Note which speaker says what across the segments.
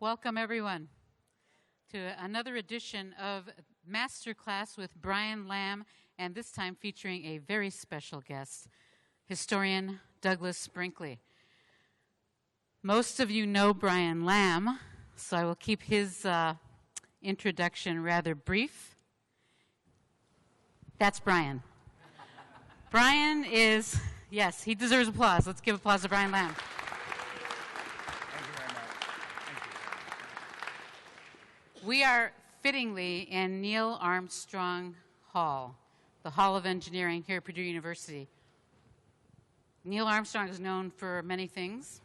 Speaker 1: Welcome, everyone, to another edition of Master Class with Brian Lamb, and this time featuring a very special guest, historian Douglas Brinkley. Most of you know Brian Lamb, so I will keep his introduction rather brief. That's Brian. Brian is, yes, he deserves applause. Let's give applause to Brian Lamb. We are fittingly in Neil Armstrong Hall, the Hall of Engineering here at Purdue University. Neil Armstrong is known for many things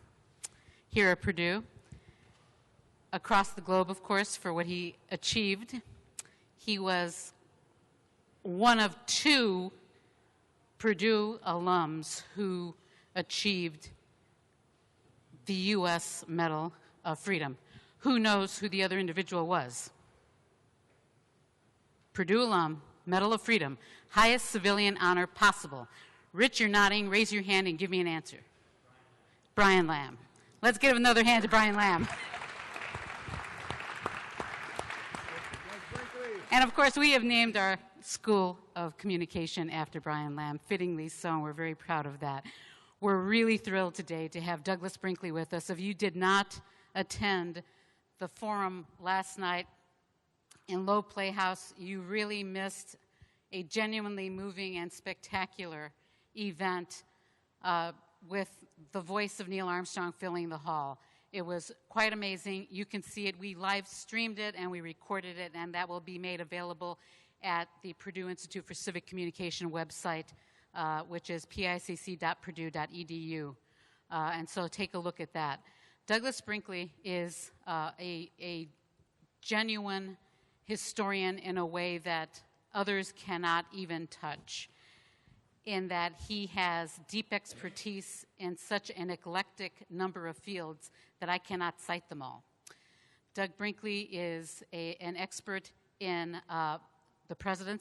Speaker 1: here at Purdue, across the globe, of course, for what he achieved. He was one of two Purdue alums who achieved the U.S. Medal of Freedom. Who knows who the other individual was? Purdue alum, Medal of Freedom, highest civilian honor possible. Rich, you're nodding. Raise your hand and give me an answer. Brian Lamb. Let's give another hand to Brian Lamb. And of course, we have named our School of Communication after Brian Lamb, fittingly so, and we're very proud of that. We're really thrilled today to have Douglas Brinkley with us. If you did not attend the forum last night in Low Playhouse, you really missed a genuinely moving and spectacular event with the voice of Neil Armstrong filling the hall. It was quite amazing. You can see it. We live streamed it and we recorded it, and that will be made available at the Purdue Institute for Civic Communication website, which is picc.purdue.edu. And so take a look at that. Douglas Brinkley is a genuine historian in a way that others cannot even touch, in that he has deep expertise in such an eclectic number of fields that I cannot cite them all. Doug Brinkley is an expert in the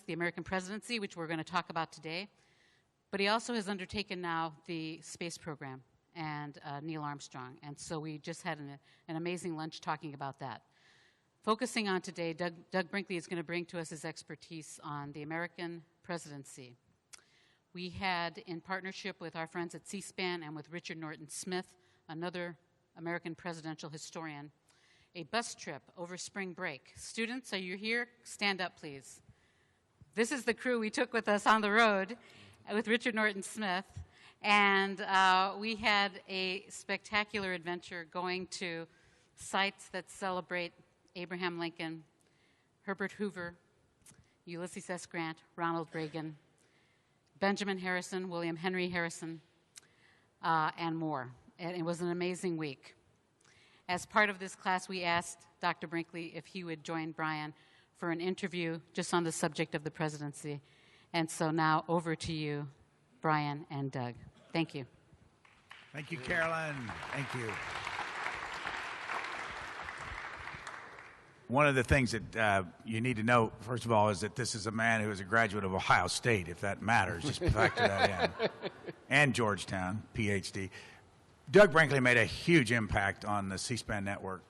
Speaker 1: American Presidency, which we're going to talk about today, but he also has undertaken now the space program and Neil Armstrong. And so we just had an amazing lunch talking about that. Focusing on today, Doug Brinkley is going to bring to us his expertise on the American Presidency. We had, in partnership with our friends at C-SPAN and with Richard Norton Smith, another American presidential historian, a bus trip over spring break. Students, are you here? Stand up, please. This is the crew we took with us on the road with Richard Norton Smith. And we had a spectacular adventure going to sites that celebrate Abraham Lincoln, Herbert Hoover, Ulysses S. Grant, Ronald Reagan, Benjamin Harrison, William Henry Harrison, and more. And it was an amazing week. As part of this class, we asked Dr. Brinkley if he would join Brian for an interview just on the subject of the presidency. And so now over to you, Brian and Doug. Thank you.
Speaker 2: Thank you, Carolyn. Thank you. One of the things that you need to know, first of all, is that this is a man who is a graduate of Ohio State, if that matters. Just factor that in. And Georgetown, PhD. Doug Brinkley made a huge impact on the C-SPAN network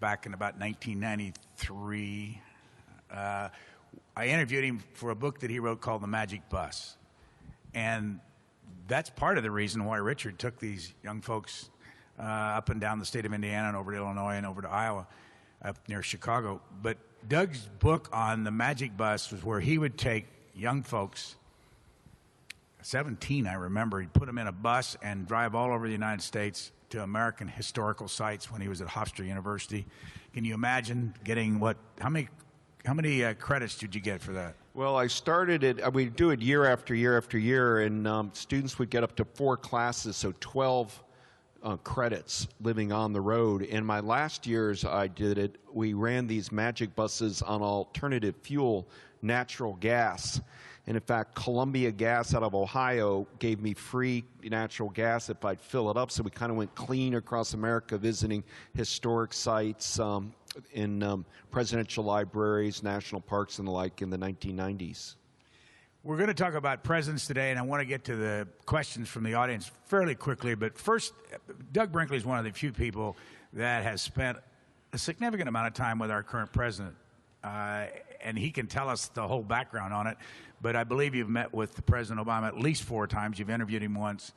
Speaker 2: back in about 1993. I interviewed him for a book that he wrote called The Magic Bus. And that's part of the reason why Richard took these young folks up and down the state of Indiana and over to Illinois and over to Iowa, up near Chicago. But Doug's book on the Magic Bus was where he would take young folks, 17 I remember, he'd put them in a bus and drive all over the United States to American historical sites when he was at Hofstra University. Can you imagine getting how many credits did you get for that?
Speaker 3: Well, I started it, we'd do it year after year after year, and students would get up to 4 classes, so 12 credits living on the road. In my last years I did it, we ran these magic buses on alternative fuel, natural gas. And in fact, Columbia Gas out of Ohio gave me free natural gas if I'd fill it up. So we kind of went clean across America, visiting historic sites in presidential libraries, national parks, and the like in the 1990s.
Speaker 2: We're going to talk about presidents today, and I want to get to the questions from the audience fairly quickly. But first, Doug Brinkley is one of the few people that has spent a significant amount of time with our current president, and he can tell us the whole background on it. But I believe you've met with President Obama at least 4 times. You've interviewed him once.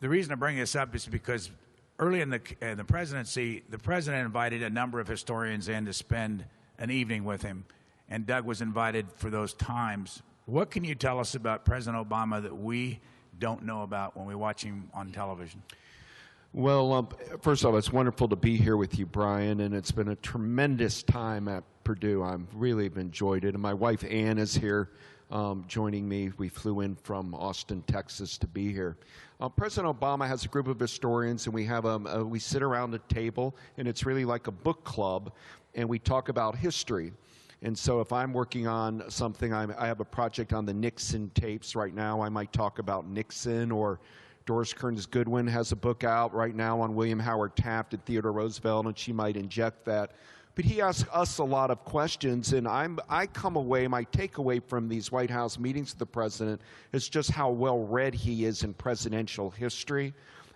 Speaker 2: The reason I bring this up is because early in the presidency, the president invited a number of historians in to spend an evening with him, and Doug was invited for those times. What can you tell us about President Obama that we don't know about when we watch him on television?
Speaker 3: Well, first of all, it's wonderful to be here with you, Brian, and it's been a tremendous time at Purdue. I've really enjoyed it, and my wife Ann is here joining me. We flew in from Austin, Texas, to be here. President Obama has a group of historians, and we sit around a table, and it's really like a book club, and we talk about history. And so if I'm working on something, I have a project on the Nixon tapes right now. I might talk about Nixon, or Doris Kearns Goodwin has a book out right now on William Howard Taft and Theodore Roosevelt, and she might inject that. But he asks us a lot of questions, and I come away, my takeaway from these White House meetings with the president is just how well read he is in presidential history.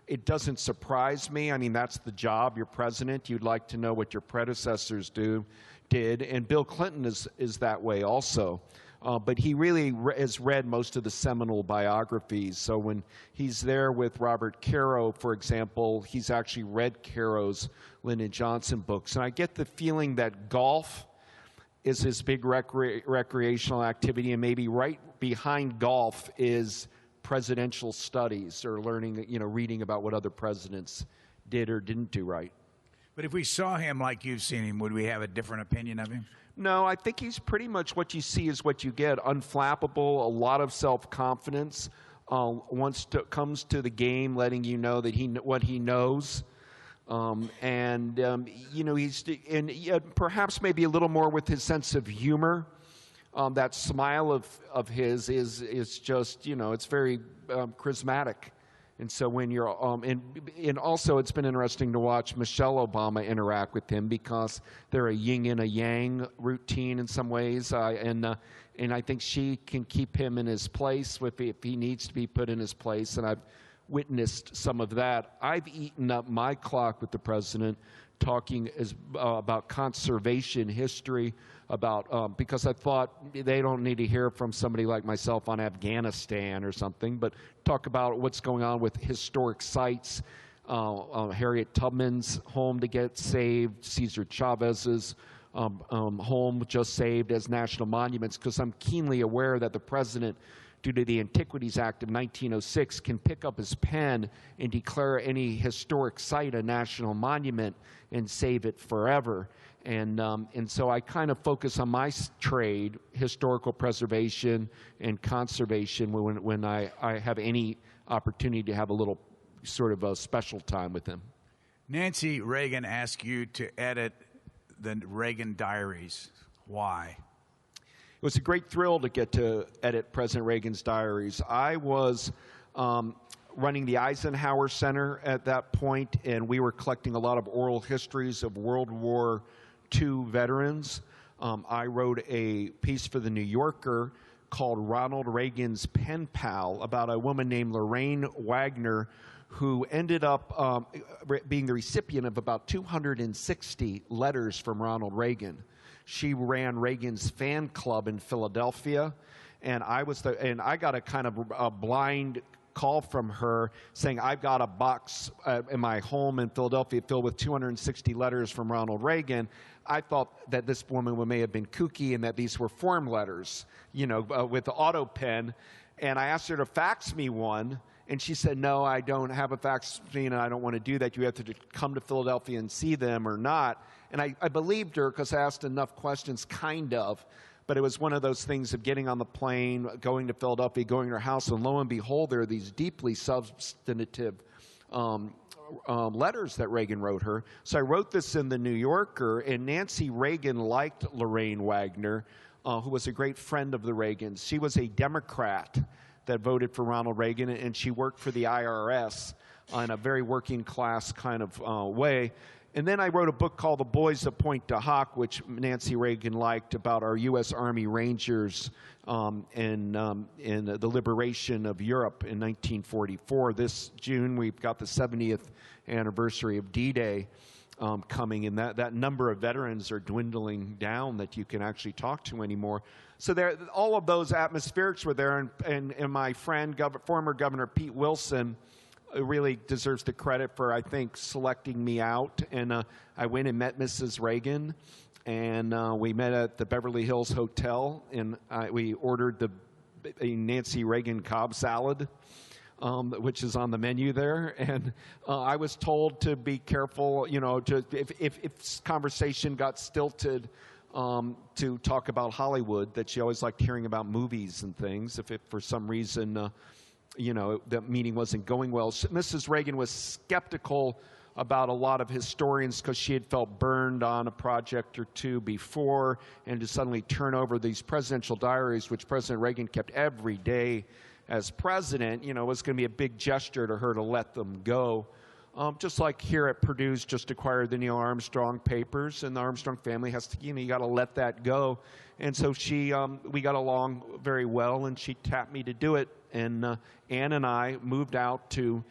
Speaker 3: It doesn't surprise me. I mean, that's the job. You're president. You'd like to know what your predecessors did, and Bill Clinton is that way also. But he really has read most of the seminal biographies. So when he's there with Robert Caro, for example, he's actually read Caro's Lyndon Johnson books. And I get the feeling that golf is his big recreational activity, and maybe right behind golf is presidential studies, or learning, reading about what other presidents did or didn't do right.
Speaker 2: But if we saw him like you've seen him, would we have a different opinion of him?
Speaker 3: No, I think he's pretty much what you see is what you get. Unflappable, a lot of self-confidence, comes to the game letting you know that what he knows. He's perhaps maybe a little more with his sense of humor. That smile of his is just, it's very charismatic. And so when you're, and also it's been interesting to watch Michelle Obama interact with him, because they're a yin and a yang routine in some ways. And I think she can keep him in his place if he needs to be put in his place. And I've witnessed some of that. I've eaten up my clock with the president talking about conservation history, because I thought they don't need to hear from somebody like myself on Afghanistan or something, but talk about what's going on with historic sites. Harriet Tubman's home to get saved, Cesar Chavez's home just saved as national monuments, because I'm keenly aware that the president, due to the Antiquities Act of 1906, can pick up his pen and declare any historic site a national monument and save it forever. And so I kind of focus on my trade, historical preservation and conservation, when I have any opportunity to have a little sort of a special time with him.
Speaker 2: Nancy Reagan asked you to edit the Reagan Diaries. Why?
Speaker 3: It was a great thrill to get to edit President Reagan's diaries. I was running the Eisenhower Center at that point, and we were collecting a lot of oral histories of World War II veterans. I wrote a piece for The New Yorker called Ronald Reagan's Pen Pal, about a woman named Lorraine Wagner, who ended up being the recipient of about 260 letters from Ronald Reagan. She ran Reagan's fan club in Philadelphia, and I got a kind of a blind call from her saying, I've got a box in my home in Philadelphia filled with 260 letters from Ronald Reagan. I thought that this woman may have been kooky and that these were form letters, with the auto pen. And I asked her to fax me one, and she said, no, I don't have a fax machine, and I don't want to do that. You have to come to Philadelphia and see them or not. And I believed her, because I asked enough questions, kind of. But it was one of those things of getting on the plane, going to Philadelphia, going to her house, and lo and behold, there are these deeply substantive letters that Reagan wrote her. So I wrote this in The New Yorker, and Nancy Reagan liked Lorraine Wagner, who was a great friend of the Reagans. She was a Democrat that voted for Ronald Reagan, and she worked for the IRS in a very working class kind of way. And then I wrote a book called The Boys of Pointe du Hoc, which Nancy Reagan liked, about our U.S. Army Rangers in the liberation of Europe in 1944. This June, we've got the 70th anniversary of D-Day. coming, and that number of veterans are dwindling down that you can actually talk to anymore. So there, all of those atmospherics were there, and my friend, former Governor Pete Wilson, really deserves the credit for, I think, selecting me out. And I went and met Mrs. Reagan, and we met at the Beverly Hills Hotel, and we ordered a Nancy Reagan Cobb salad, which is on the menu there. And I was told to be careful, you know, if conversation got stilted, to talk about Hollywood, that she always liked hearing about movies and things. If for some reason, you know, the meeting wasn't going well. Mrs. Reagan was skeptical about a lot of historians because she had felt burned on a project or two before, and to suddenly turn over these presidential diaries, which President Reagan kept every day as president, you know, was going to be a big gesture to her to let them go. Just like here at Purdue's just acquired the Neil Armstrong papers, and the Armstrong family has to, you know, you got to let that go. And so we got along very well, and she tapped me to do it. And Ann and I moved out to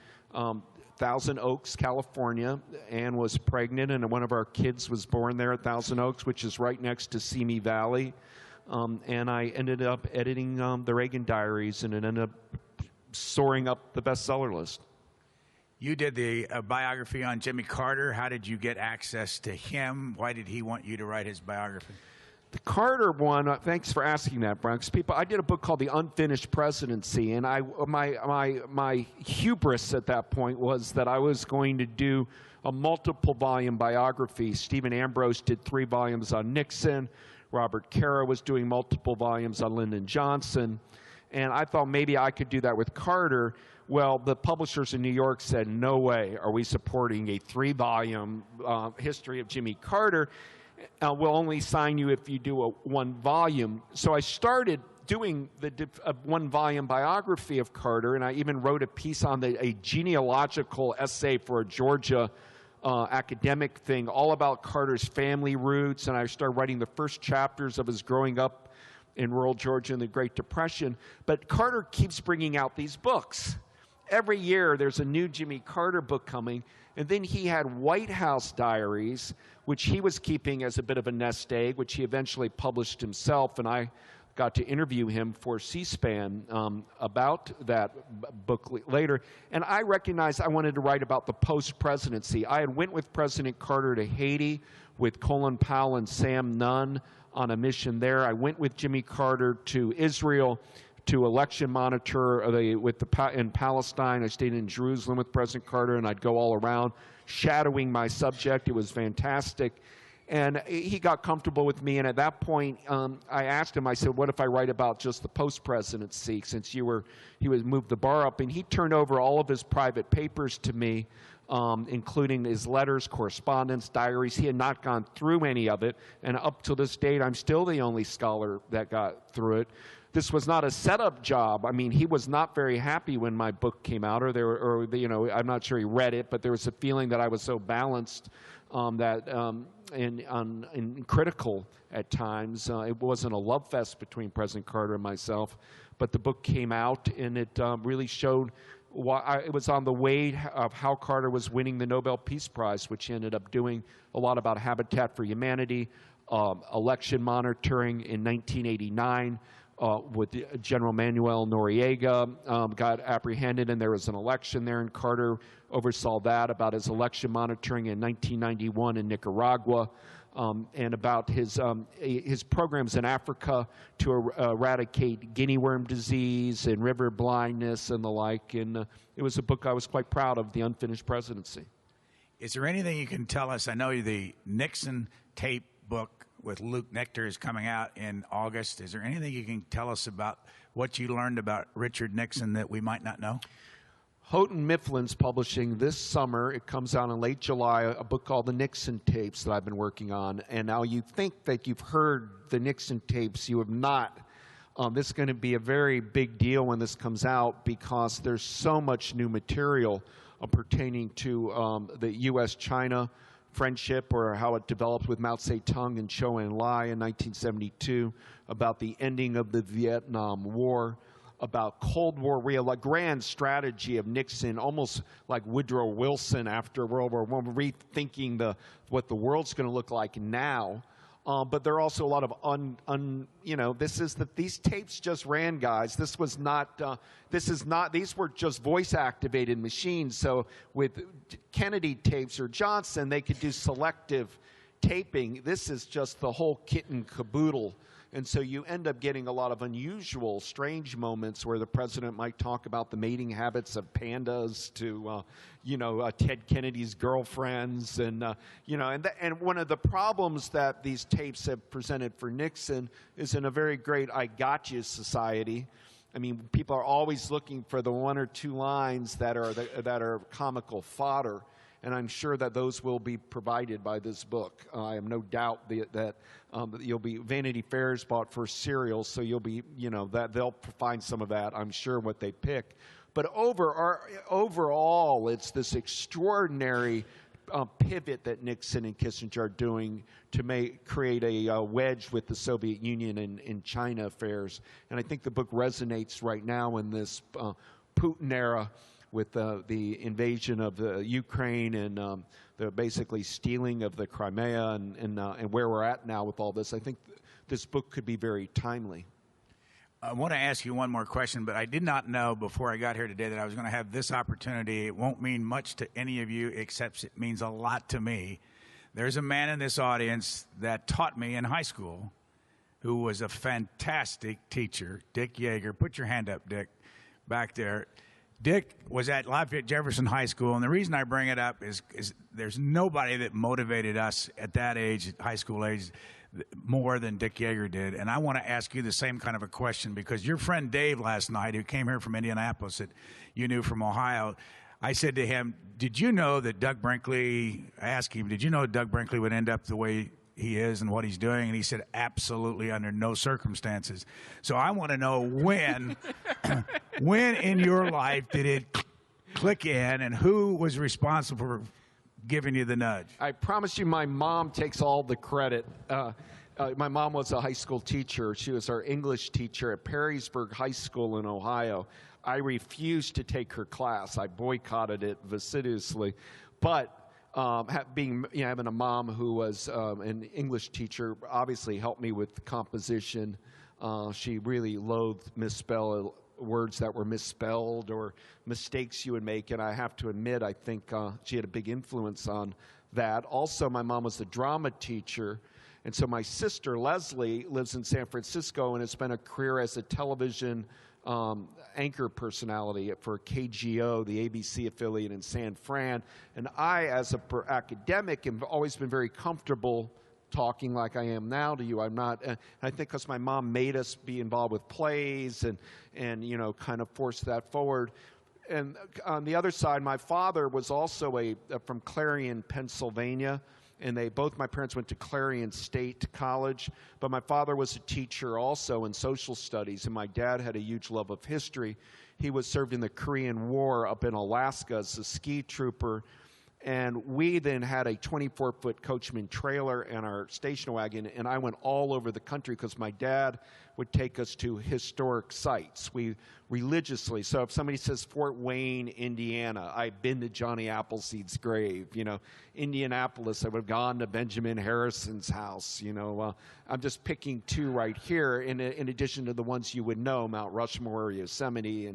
Speaker 3: Thousand Oaks, California. Ann was pregnant, and one of our kids was born there at Thousand Oaks, which is right next to Simi Valley. And I ended up editing the Reagan Diaries, and it ended up soaring up the bestseller list.
Speaker 2: You did the biography on Jimmy Carter. How did you get access to him? Why did he want you to write his biography?
Speaker 3: The Carter one, thanks for asking that, Brian. I did a book called The Unfinished Presidency, and my hubris at that point was that I was going to do a multiple volume biography. Stephen Ambrose did 3 volumes on Nixon. Robert Caro was doing multiple volumes on Lyndon Johnson. And I thought maybe I could do that with Carter. Well, the publishers in New York said, no way are we supporting a 3-volume history of Jimmy Carter. We'll only sign you if you do a 1 volume. So I started doing the 1-volume biography of Carter, and I even wrote a piece on a genealogical essay for a Georgia academic thing, all about Carter's family roots, and I started writing the first chapters of his growing up in rural Georgia in the Great Depression. But Carter keeps bringing out these books. Every year there's a new Jimmy Carter book coming, and then he had White House Diaries, which he was keeping as a bit of a nest egg, which he eventually published himself, and I got to interview him for C-SPAN about that book later. And I recognized I wanted to write about the post-presidency. I had went with President Carter to Haiti with Colin Powell and Sam Nunn on a mission there. I went with Jimmy Carter to Israel to election monitor in Palestine. I stayed in Jerusalem with President Carter, and I'd go all around shadowing my subject. It was fantastic. And he got comfortable with me, and at that point, I asked him, I said, what if I write about just the post-presidency, since he would move the bar up? And he turned over all of his private papers to me, including his letters, correspondence, diaries. He had not gone through any of it, and up to this date, I'm still the only scholar that got through it. This was not a setup job. I mean, he was not very happy when my book came out, you know, I'm not sure he read it, but there was a feeling that I was so balanced and critical at times. It wasn't a love fest between President Carter and myself, but the book came out, and it really showed it was on the way of how Carter was winning the Nobel Peace Prize, which he ended up doing a lot about Habitat for Humanity, election monitoring in 1989. With General Manuel Noriega got apprehended, and there was an election there, and Carter oversaw that, about his election monitoring in 1991 in Nicaragua, and about his programs in Africa to eradicate guinea worm disease and river blindness and the like. And it was a book I was quite proud of, The Unfinished Presidency.
Speaker 2: Is there anything you can tell us? I know the Nixon tape book with Luke Nectar is coming out in August. Is there anything you can tell us about what you learned about Richard Nixon that we might not know?
Speaker 3: Houghton Mifflin's publishing this summer. It comes out in late July, a book called The Nixon Tapes that I've been working on. And now you think that you've heard the Nixon tapes. You have not. This is going to be a very big deal when this comes out, because there's so much new material pertaining to the U.S.-China friendship, or how it developed with Mao Zedong and Zhou Enlai in 1972, about the ending of the Vietnam War, about Cold War a grand strategy of Nixon, almost like Woodrow Wilson after World War I, rethinking what the world's going to look like now. But there are also a lot of these tapes just ran, guys. This was not, these were just voice-activated machines. So with Kennedy tapes or Johnson, they could do selective taping. This is just the whole kit and caboodle. And so you end up getting a lot of unusual, strange moments where the president might talk about the mating habits of pandas to, Ted Kennedy's girlfriends. And, and one of the problems that these tapes have presented for Nixon is in a very great I got you society. I mean, people are always looking for the one or two lines that are comical fodder. And I'm sure that those will be provided by this book. I have no doubt that you'll be Vanity Fair's bought for cereal, so you'll be, that they'll find some of that. I'm sure what they pick. But overall, it's this extraordinary pivot that Nixon and Kissinger are doing to create a wedge with the Soviet Union and China affairs. And I think the book resonates right now in this Putin era, with the invasion of Ukraine and the basically stealing of the Crimea and where we're at now with all this. I think this book could be very timely.
Speaker 2: I want to ask you one more question, but I did not know before I got here today that I was going to have this opportunity. It won't mean much to any of you, except it means a lot to me. There's a man in this audience that taught me in high school who was a fantastic teacher, Dick Yeager. Put your hand up, Dick, back there. Dick was at Lafayette Jefferson High School, and the reason I bring it up is there's nobody that motivated us at that age, high school age, more than Dick Yeager did. And I want to ask you the same kind of a question, because your friend Dave last night, who came here from Indianapolis that you knew from Ohio, I said to him, did you know that Doug Brinkley, I asked him, did you know Doug Brinkley would end up the way he is and what he's doing? And he said, absolutely, under no circumstances. So I want to know when in your life did it click in, and who was responsible for giving you the nudge?
Speaker 3: I promise you my mom takes all the credit. My mom was a high school teacher. She was our English teacher at Perrysburg High School in Ohio. I refused to take her class. I boycotted it vociferously. But having a mom who was an English teacher obviously helped me with composition. She really loathed words that were misspelled or mistakes you would make, and I have to admit, I think she had a big influence on that. Also, my mom was a drama teacher, and so my sister Leslie lives in San Francisco and has spent a career as a television anchor personality for KGO, the ABC affiliate in San Fran. And I, as an academic, have always been very comfortable talking like I am now to you. I'm not, I think because my mom made us be involved with plays and kind of forced that forward. And on the other side, my father was also from Clarion, Pennsylvania. And both my parents went to Clarion State College, but my father was a teacher also in social studies, and my dad had a huge love of history. He was served in the Korean War up in Alaska as a ski trooper, and we then had a 24-foot Coachman trailer and our station wagon, and I went all over the country because my dad would take us to historic sites. We religiously, so if somebody says Fort Wayne, Indiana, I've been to Johnny Appleseed's grave. Indianapolis, I would have gone to Benjamin Harrison's house. I'm just picking two right here in addition to the ones you would know, Mount Rushmore, Yosemite.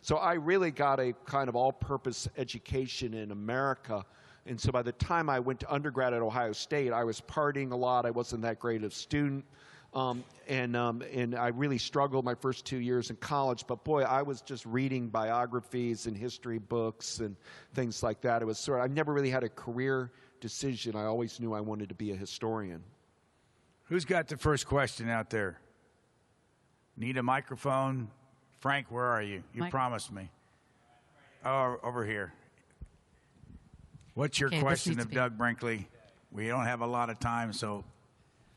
Speaker 3: So I really got a kind of all-purpose education in America. And so by the time I went to undergrad at Ohio State, I was partying a lot. I wasn't that great a student. And I really struggled my first 2 years in college. But boy, I was just reading biographies and history books and things like that. It was I never really had a career decision. I always knew I wanted to be a historian.
Speaker 2: Who's got the first question out there? Need a microphone? Frank, where are you? You promised me. Oh, over here. What's your question of Doug Brinkley? We don't have a lot of time, so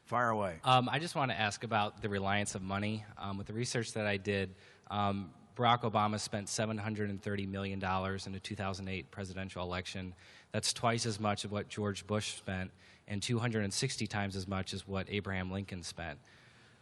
Speaker 2: fire away.
Speaker 4: I just want to ask about the reliance of money. With the research that I did, Barack Obama spent $730 million in the 2008 presidential election. That's twice as much of what George Bush spent and 260 times as much as what Abraham Lincoln spent.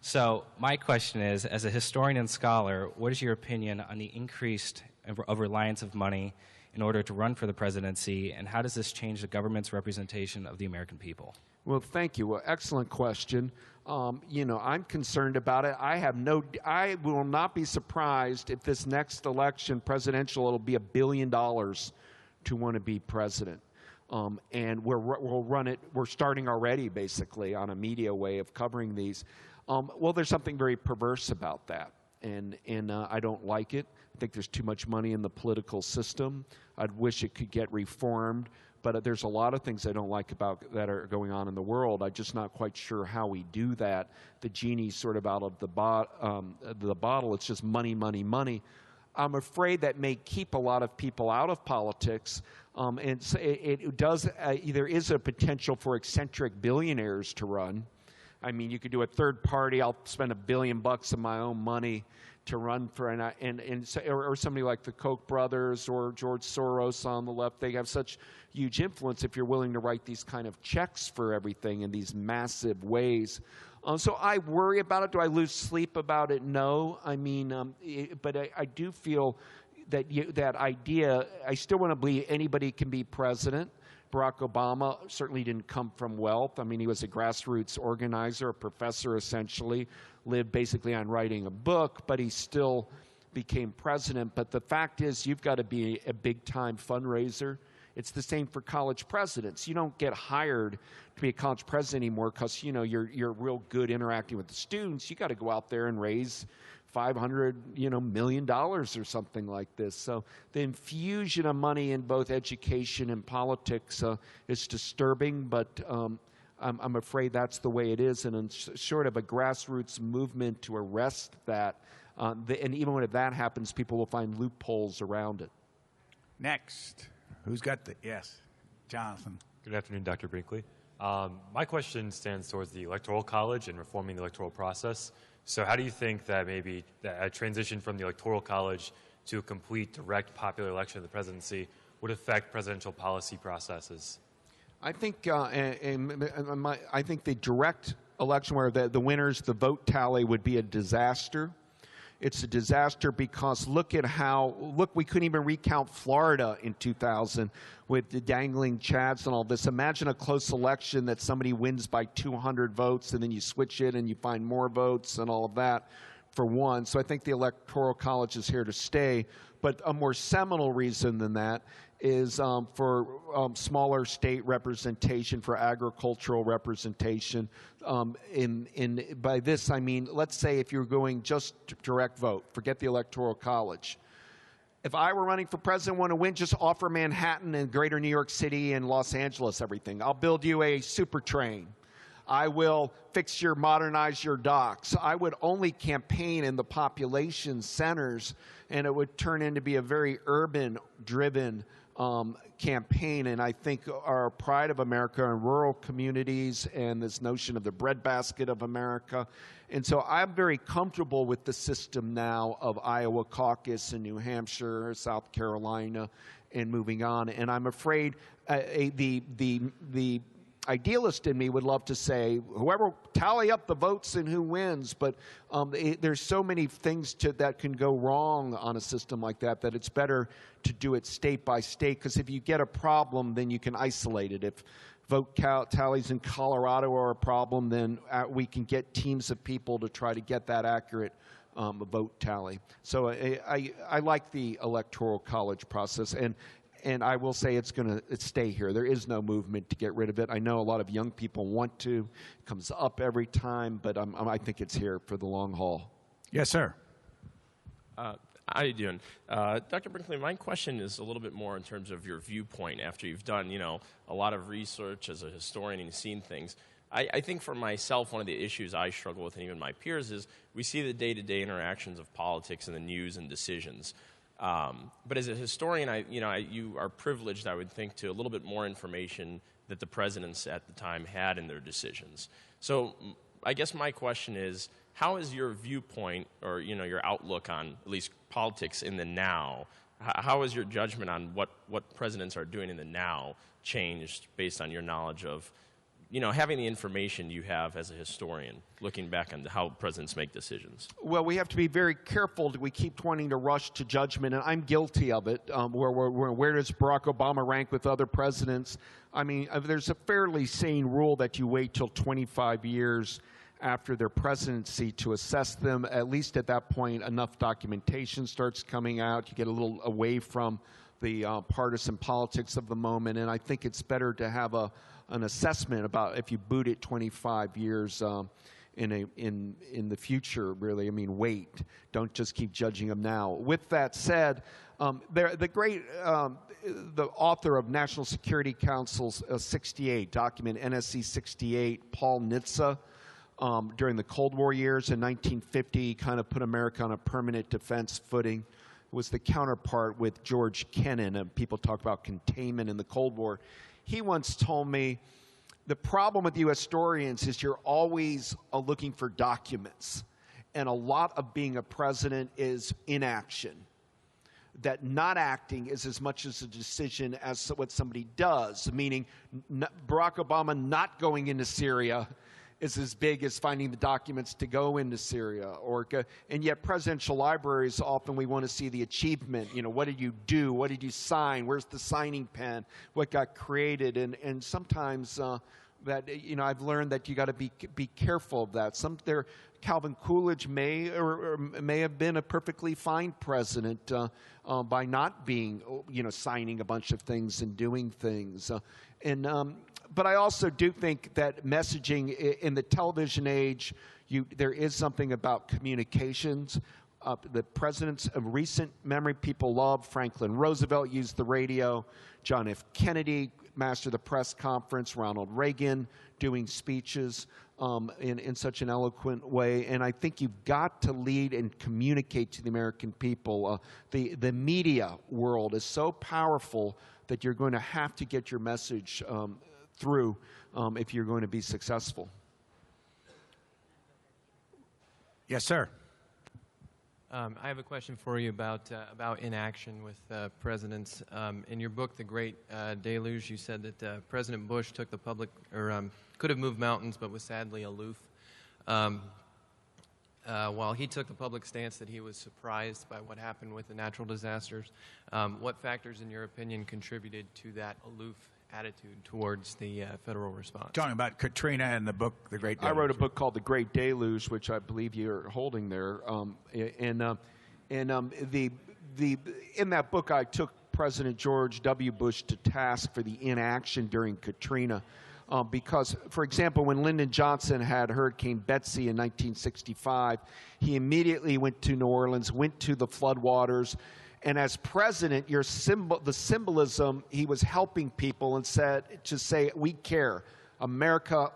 Speaker 4: So my question is, as a historian and scholar, what is your opinion on the increased of reliance of money in order to run for the presidency, and how does this change the government's representation of the American people?
Speaker 3: Well, thank you. Well, excellent question. I'm concerned about it. I will not be surprised if this next election, presidential, it'll be $1 billion to want to be president. And we'll run it. We're starting already, basically, on a media way of covering these. Well, there's something very perverse about that, and I don't like it. I think there's too much money in the political system. I'd wish it could get reformed, but there's a lot of things I don't like about that are going on in the world. I'm just not quite sure how we do that. The genie's sort of out of the bottle. It's just money, money, money. I'm afraid that may keep a lot of people out of politics, and so it does. There is a potential for eccentric billionaires to run. I mean, you could do a third party. I'll spend $1 billion of my own money to run for, or somebody like the Koch brothers or George Soros on the left. They have such huge influence if you're willing to write these kind of checks for everything in these massive ways. So I worry about it. Do I lose sleep about it? No. I mean, but I do feel that that idea, I still want to believe anybody can be president. Barack Obama certainly didn't come from wealth. I mean, he was a grassroots organizer, a professor essentially, lived basically on writing a book, but he still became president. But the fact is, you've got to be a big-time fundraiser. It's the same for college presidents. You don't get hired to be a college president anymore because, you're real good interacting with the students. You got to go out there and raise $500 million or something like this. So the infusion of money in both education and politics is disturbing, but I'm afraid that's the way it is. And short of a grassroots movement to arrest that, and even when that happens, people will find loopholes around it.
Speaker 2: Next, who's got yes, Jonathan.
Speaker 5: Good afternoon, Dr. Brinkley. My question stands towards the Electoral College and reforming the electoral process. So how do you think that maybe a transition from the Electoral College to a complete direct popular election of the presidency would affect presidential policy processes?
Speaker 3: I think I think the direct election where the winners, the vote tally would be a disaster. It's a disaster because look, we couldn't even recount Florida in 2000 with the dangling chads and all this. Imagine a close election that somebody wins by 200 votes and then you switch it and you find more votes and all of that for one. So I think the Electoral College is here to stay. But a more seminal reason than that is for smaller state representation, for agricultural representation. By this, I mean, let's say if you're going just direct vote, forget the Electoral College. If I were running for president, want to win, just offer Manhattan and greater New York City and Los Angeles everything. I'll build you a super train. I will modernize your docks. I would only campaign in the population centers, and it would turn into be a very urban-driven campaign. And I think our pride of America and rural communities and this notion of the breadbasket of America. And so I'm very comfortable with the system now of Iowa caucus and New Hampshire, South Carolina, and moving on. And I'm afraid the idealist in me would love to say, whoever tally up the votes and who wins, but there's so many things that can go wrong on a system like that it's better to do it state by state, because if you get a problem, then you can isolate it. If vote tallies in Colorado are a problem, then we can get teams of people to try to get that accurate vote tally. So I like the Electoral College process, and I will say it's going to stay here. There is no movement to get rid of it. I know a lot of young people want to. It comes up every time, but I think it's here for the long haul.
Speaker 2: Yes, sir.
Speaker 6: How are you doing? Dr. Brinkley, my question is a little bit more in terms of your viewpoint after you've done, a lot of research as a historian and seen things. I think for myself, one of the issues I struggle with, and even my peers, is we see the day-to-day interactions of politics and the news and decisions. But as a historian, you are privileged, I would think, to a little bit more information that the presidents at the time had in their decisions. So I guess my question is, how is your viewpoint or, your outlook on at least politics in the now? How is your judgment on what presidents are doing in the now changed based on your knowledge of having the information you have as a historian, looking back on how presidents make decisions?
Speaker 3: Well, we have to be very careful. We keep wanting to rush to judgment, and I'm guilty of it. Where does Barack Obama rank with other presidents? I mean, there's a fairly sane rule that you wait till 25 years after their presidency to assess them. At least at that point, enough documentation starts coming out. You get a little away from the partisan politics of the moment, and I think it's better to have an assessment about if you boot it 25 years in the future, really. I mean, wait. Don't just keep judging them now. With that said, the author of National Security Council's 68, document NSC 68, Paul Nitze, during the Cold War years in 1950, kind of put America on a permanent defense footing. It was the counterpart with George Kennan, and people talk about containment in the Cold War. He once told me, the problem with you historians is you're always looking for documents, and a lot of being a president is inaction. That not acting is as much as a decision as what somebody does, meaning Barack Obama not going into Syria is as big as finding the documents to go into Syria. And yet presidential libraries, often we want to see the achievement. What did you do? What did you sign? Where's the signing pen? What got created? And sometimes I've learned that you got to be careful of that. Calvin Coolidge may have been a perfectly fine president by not being, signing a bunch of things and doing things. But I also do think that messaging in the television age, there is something about communications. The presidents of recent memory people love. Franklin Roosevelt used the radio. John F. Kennedy mastered the press conference. Ronald Reagan doing speeches in such an eloquent way. And I think you've got to lead and communicate to the American people. The media world is so powerful that you're going to have to get your message through if you're going to be successful.
Speaker 2: Yes, sir.
Speaker 7: I have a question for you about inaction with presidents. In your book, The Great Deluge, you said that President Bush took the public, could have moved mountains, but was sadly aloof. While he took the public stance that he was surprised by what happened with the natural disasters, what factors, in your opinion, contributed to that aloof attitude towards the federal response?
Speaker 2: Talking about Katrina and the book, The Great Deluge.
Speaker 3: I wrote a book called The Great Deluge, which I believe you're holding there. In that book, I took President George W. Bush to task for the inaction during Katrina. Because, for example, when Lyndon Johnson had Hurricane Betsy in 1965, he immediately went to New Orleans, went to the floodwaters, and as president, the symbolism, he was helping people and said, we care. America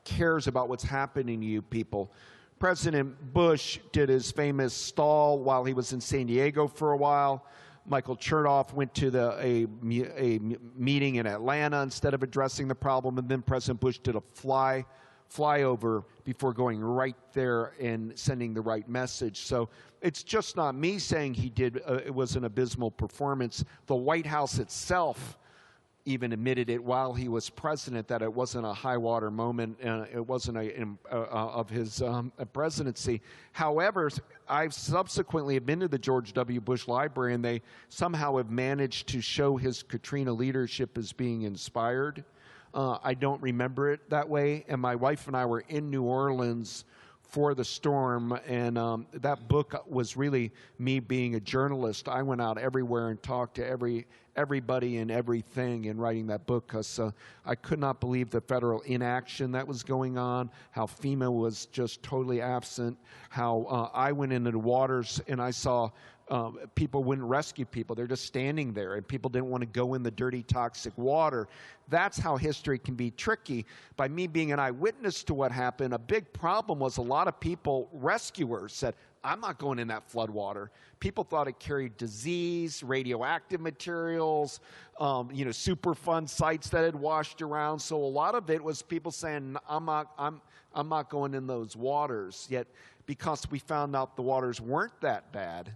Speaker 3: cares about what's happening to you people. President Bush did his famous stall while he was in San Diego for a while. Michael Chertoff went to a meeting in Atlanta instead of addressing the problem, and then President Bush did a flyover before going right there and sending the right message. So it's just not me saying it was an abysmal performance. The White House itself even admitted it while he was president, that it wasn't a high water moment, it wasn't of his presidency. However, I've subsequently been to the George W. Bush Library, and they somehow have managed to show his Katrina leadership as being inspired. I don't remember it that way, and my wife and I were in New Orleans for the storm, and that book was really me being a journalist. I went out everywhere and talked to everybody and everything in writing that book, because I could not believe the federal inaction that was going on, how FEMA was just totally absent, how I went into the waters and I saw people wouldn't rescue people. They're just standing there, and people didn't want to go in the dirty, toxic water. That's how history can be tricky. By me being an eyewitness to what happened, a big problem was a lot of people, rescuers, said, I'm not going in that floodwater. People thought it carried disease, radioactive materials, Superfund sites that had washed around. So a lot of it was people saying, I'm not going in those waters. Yet, because we found out the waters weren't that bad,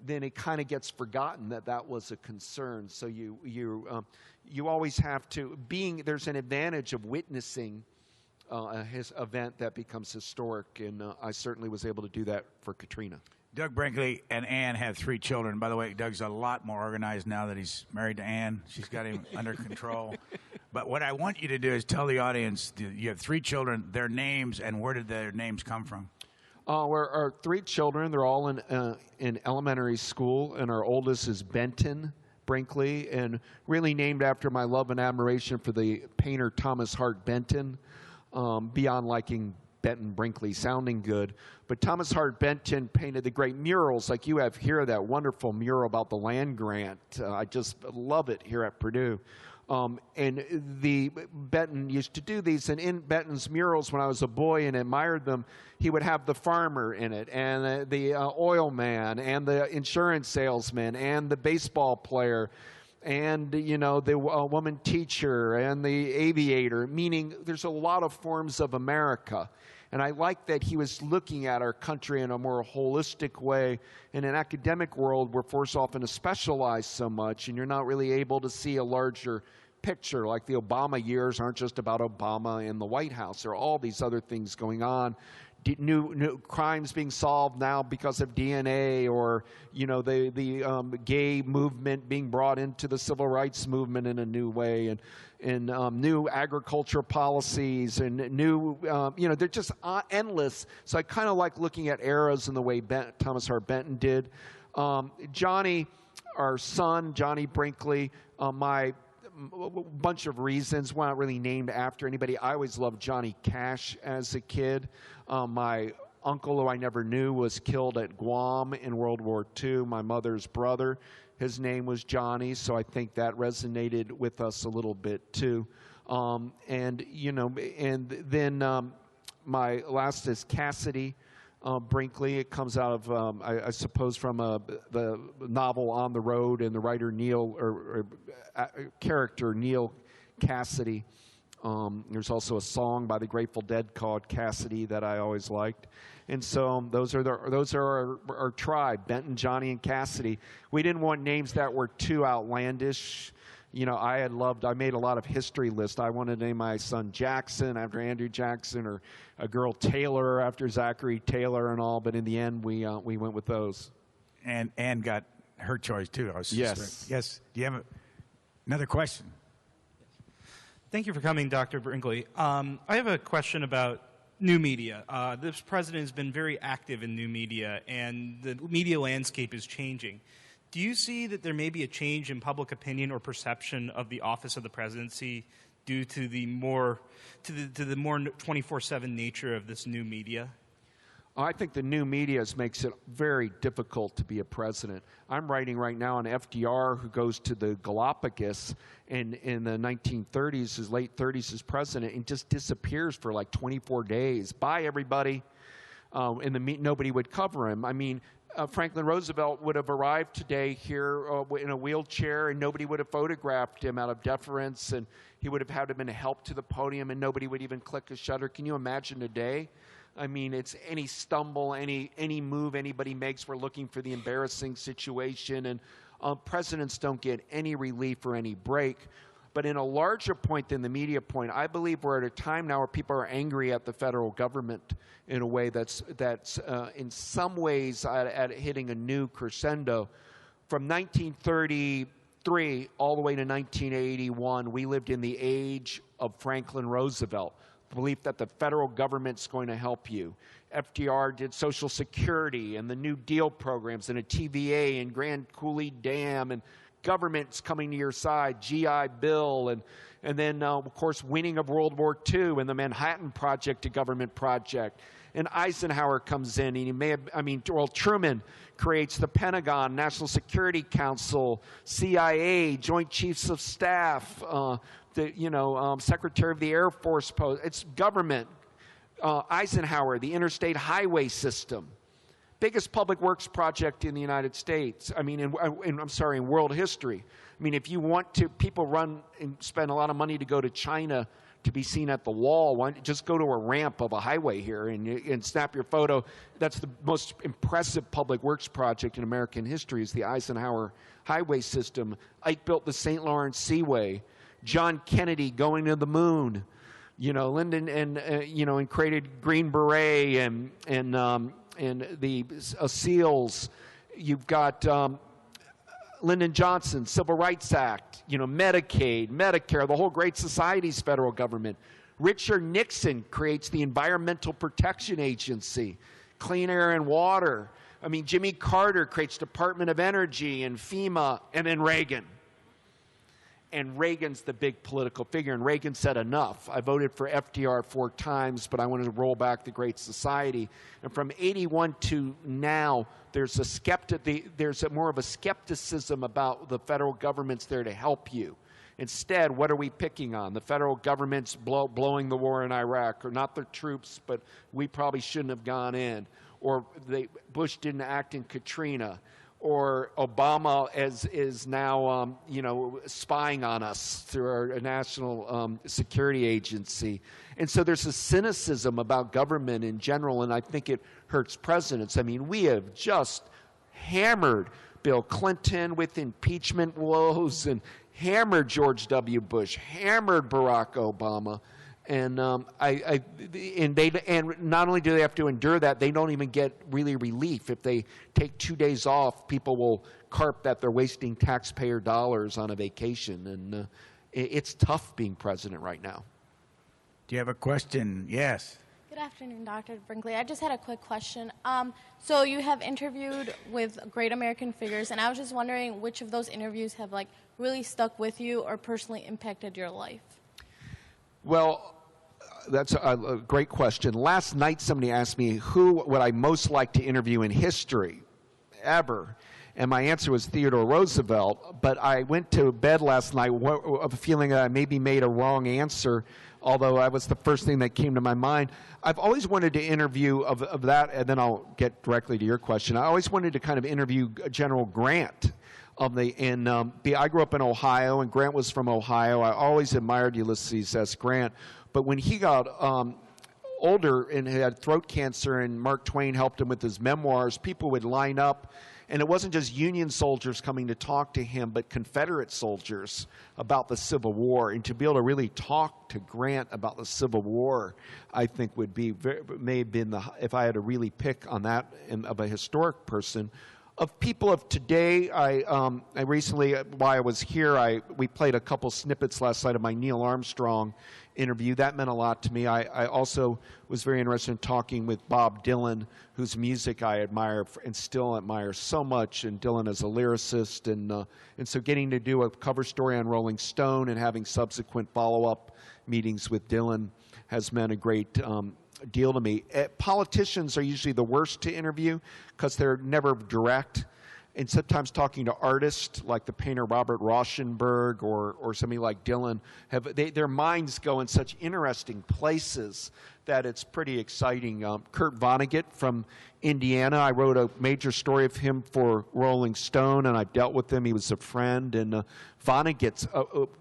Speaker 3: then it kind of gets forgotten that that was a concern. So you always have to, there's an advantage of witnessing his event that becomes historic, and I certainly was able to do that for Katrina.
Speaker 2: Doug Brinkley and Ann have 3 children. By the way, Doug's a lot more organized now that he's married to Ann. She's got him under control. But what I want you to do is tell the audience, you have 3 children, their names, and where did their names come from?
Speaker 3: Our 3 children, they're all in elementary school, and our oldest is Benton Brinkley, and really named after my love and admiration for the painter Thomas Hart Benton, beyond liking Benton Brinkley sounding good. But Thomas Hart Benton painted the great murals like you have here, that wonderful mural about the land grant. I just love it here at Purdue. And Benton used to do these, and in Benton's murals when I was a boy and admired them, he would have the farmer in it, and the oil man, and the insurance salesman, and the baseball player, and the woman teacher, and the aviator, meaning there's a lot of forms of America. And I like that he was looking at our country in a more holistic way. In an academic world, we're forced often to specialize so much, and you're not really able to see a larger picture. Like the Obama years aren't just about Obama in the White House. There are all these other things going on. New crimes being solved now because of DNA, or the gay movement being brought into the civil rights movement in a new way, and new agriculture policies, and new they're just endless. So I kind of like looking at eras in the way Thomas Hart Benton did. Johnny, our son, Johnny Brinkley, my bunch of reasons. We're not really named after anybody. I always loved Johnny Cash as a kid. My uncle, who I never knew, was killed at Guam in World War II. My mother's brother, his name was Johnny, so I think that resonated with us a little bit too. And then my last is Cassidy Brinkley. It comes out of, I suppose, from the novel On the Road, and the writer character Neil Cassidy. There's also a song by the Grateful Dead called Cassidy that I always liked. And so those are our tribe, Benton, Johnny, and Cassidy. We didn't want names that were too outlandish. I made a lot of history lists. I wanted to name my son Jackson after Andrew Jackson, or a girl Taylor after Zachary Taylor, and all. But in the end, we went with those. And Ann got her choice too.
Speaker 2: Yes. Yes. Do you have another question?
Speaker 8: Thank you for coming, Dr. Brinkley. I have a question about new media. This president has been very active in new media, and the media landscape is changing. Do you see that there may be a change in public opinion or perception of the office of the presidency due to the more 24/7 nature of this new media?
Speaker 3: I think the new media makes it very difficult to be a president. I'm writing right now on FDR, who goes to the Galapagos in the 1930s, his late 30s as president, and just disappears for like 24 days. Bye, everybody. Nobody would cover him. I mean, Franklin Roosevelt would have arrived today here in a wheelchair, and nobody would have photographed him out of deference, and he would have had him in a help to the podium, and nobody would even click a shutter. Can you imagine today? I mean, it's any stumble, any move anybody makes, we're looking for the embarrassing situation, and presidents don't get any relief or any break. But in a larger point than the media point, I believe we're at a time now where people are angry at the federal government in a way that's in some ways at hitting a new crescendo. From 1933 all the way to 1981, we lived in the age of Franklin Roosevelt. The belief that the federal government's going to help you. FDR did Social Security and the New Deal programs and a TVA and Grand Coulee Dam, and government's coming to your side, GI Bill, and then, of course, winning of World War II and the Manhattan Project, a government project. And Eisenhower comes in, and Truman creates the Pentagon, National Security Council, CIA, Joint Chiefs of Staff, Secretary of the Air Force Post. It's government. Eisenhower, the interstate highway system. Biggest public works project in the United States. In world history. I mean, if you want to, people run and spend a lot of money to go to China to be seen at the wall. Why don't you just go to a ramp of a highway here and snap your photo? That's the most impressive public works project in American history, is the Eisenhower highway system. Ike built the St. Lawrence Seaway. John Kennedy going to the moon. Lyndon and created Green Beret and the SEALs. You've got Lyndon Johnson, Civil Rights Act, Medicaid, Medicare, the whole Great Society's federal government. Richard Nixon creates the Environmental Protection Agency, Clean Air and Water. I mean, Jimmy Carter creates Department of Energy and FEMA, and then Reagan. And Reagan's the big political figure, and Reagan said enough. I voted for FDR 4 times, but I wanted to roll back the Great Society. And from 81 to now, there's more of a skepticism about the federal government's there to help you. Instead, what are we picking on? The federal government's blowing the war in Iraq, or not the troops, but we probably shouldn't have gone in. Or Bush didn't act in Katrina. Or Obama is now, spying on us through our national security agency. And so there's a cynicism about government in general, and I think it hurts presidents. I mean, we have just hammered Bill Clinton with impeachment woes, and hammered George W. Bush, hammered Barack Obama. And and not only do they have to endure that, they don't even get really relief. If they take 2 days off, people will carp that they're wasting taxpayer dollars on a vacation. And it's tough being president right now.
Speaker 2: Do you have a question? Yes.
Speaker 9: Good afternoon, Dr. Brinkley. I just had a quick question. So you have interviewed with great American figures, and I was just wondering which of those interviews have really stuck with you or personally impacted your life?
Speaker 3: Well, that's a great question. Last night, somebody asked me who would I most like to interview in history, ever. And my answer was Theodore Roosevelt. But I went to bed last night of a feeling that I maybe made a wrong answer, although that was the first thing that came to my mind. I've always wanted to interview of that, and then I'll get directly to your question. I always wanted to kind of interview General Grant. I grew up in Ohio, and Grant was from Ohio. I always admired Ulysses S. Grant. But when he got older and had throat cancer, and Mark Twain helped him with his memoirs, people would line up. And it wasn't just Union soldiers coming to talk to him, but Confederate soldiers about the Civil War. And to be able to really talk to Grant about the Civil War, I think may have been if I had to really pick on that of a historic person. Of people of today, I recently, while I was here, we played a couple snippets last night of my Neil Armstrong interview. That meant a lot to me. I also was very interested in talking with Bob Dylan, whose music I admire and still admire so much. And Dylan is a lyricist, and so getting to do a cover story on Rolling Stone and having subsequent follow-up meetings with Dylan has meant a great deal to me. Politicians are usually the worst to interview because they're never direct. And sometimes talking to artists like the painter Robert Rauschenberg or somebody like Dylan, their minds go in such interesting places that it's pretty exciting. Kurt Vonnegut from Indiana, I wrote a major story of him for Rolling Stone, and I've dealt with him. He was a friend, and Vonnegut's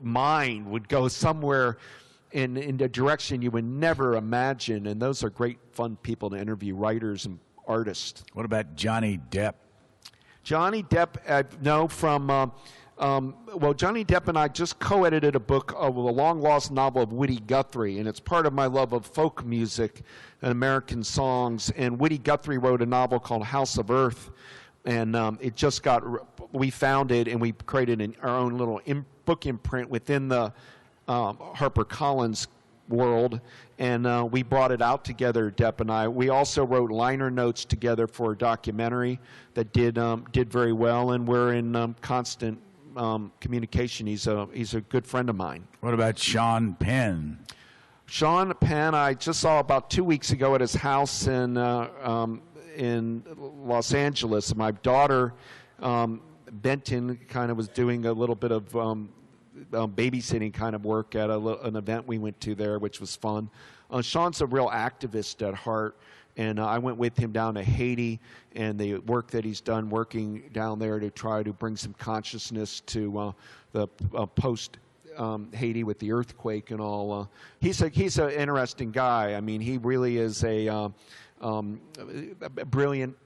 Speaker 3: mind would go somewhere in a direction you would never imagine, and those are great fun people to interview, writers and artists.
Speaker 2: What about Johnny Depp?
Speaker 3: Johnny Depp, I know from, Johnny Depp and I just co-edited a book of a long-lost novel of Woody Guthrie, and it's part of my love of folk music and American songs. And Woody Guthrie wrote a novel called House of Earth, and we found it, and we created our own little book imprint within the HarperCollins world, and we brought it out together, Depp and I. We also wrote liner notes together for a documentary that did very well, and we're in constant communication. He's a good friend of mine.
Speaker 2: What about Sean Penn?
Speaker 3: Sean Penn, I just saw about 2 weeks ago at his house in Los Angeles. My daughter, Benton, kind of was doing a little bit of babysitting kind of work at an event we went to there, which was fun. Sean's a real activist at heart, and I went with him down to Haiti, and the work that he's done working down there to try to bring some consciousness to the post Haiti with the earthquake and all. He's an interesting guy. I mean, he really is a brilliant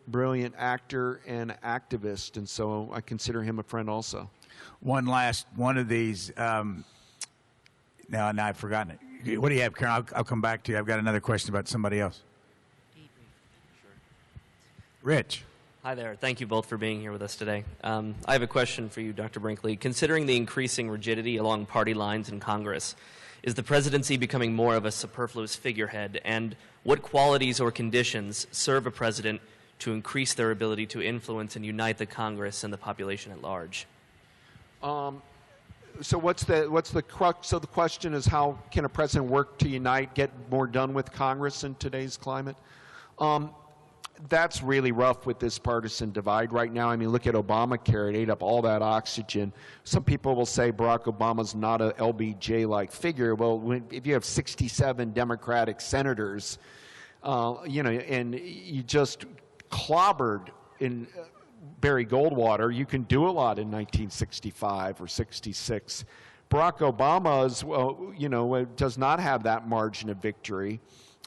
Speaker 3: actor and activist, and so I consider him a friend also.
Speaker 2: One of these. Now I've forgotten it. What do you have, Karen? I'll come back to you. I've got another question about somebody else. Rich.
Speaker 10: Hi there. Thank you both for being here with us today. I have a question for you, Dr. Brinkley. Considering the increasing rigidity along party lines in Congress, is the presidency becoming more of a superfluous figurehead? And what qualities or conditions serve a president to increase their ability to influence and unite the Congress and the population at large?
Speaker 3: So what's the crux? So the question is, how can a president work to unite, get more done with Congress in today's climate? That's really rough with this partisan divide right now. I mean, look at Obamacare. It ate up all that oxygen. Some people will say Barack Obama's not a LBJ-like figure. Well, if you have 67 Democratic senators, and you just clobbered in Barry Goldwater, you can do a lot in 1965 or 66. Barack Obama does not have that margin of victory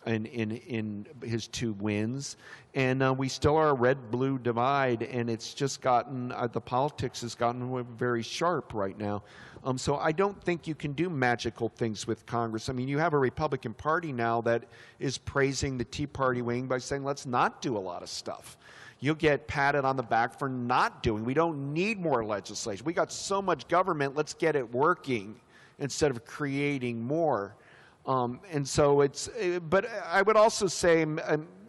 Speaker 3: in his 2 wins, and we still are a red-blue divide, and it's just gotten the politics has gotten very sharp right now. So I don't think you can do magical things with Congress. I mean, you have a Republican Party now that is praising the Tea Party wing by saying, let's not do a lot of stuff. You'll get patted on the back for not doing. We don't need more legislation. We got so much government, let's get it working instead of creating more. And so but I would also say